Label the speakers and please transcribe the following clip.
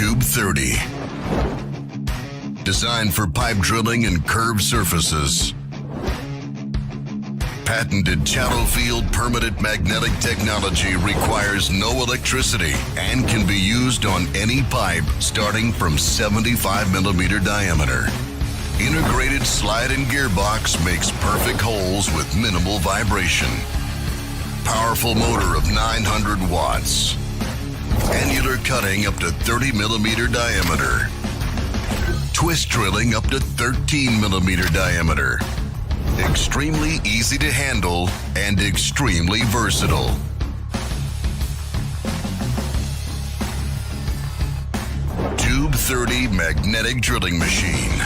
Speaker 1: TUBE.30. Designed for pipe drilling and curved surfaces. Patented shallow field permanent magnetic technology requires no electricity and can be used on any pipe starting from 75 millimeter diameter. Integrated slide and gearbox makes perfect holes with minimal vibration. Powerful motor of 900 watts. Annular cutting up to 30 millimeter diameter. Twist drilling up to 13 millimeter diameter. Extremely easy to handle and extremely versatile. TUBE.30 magnetic drilling machine.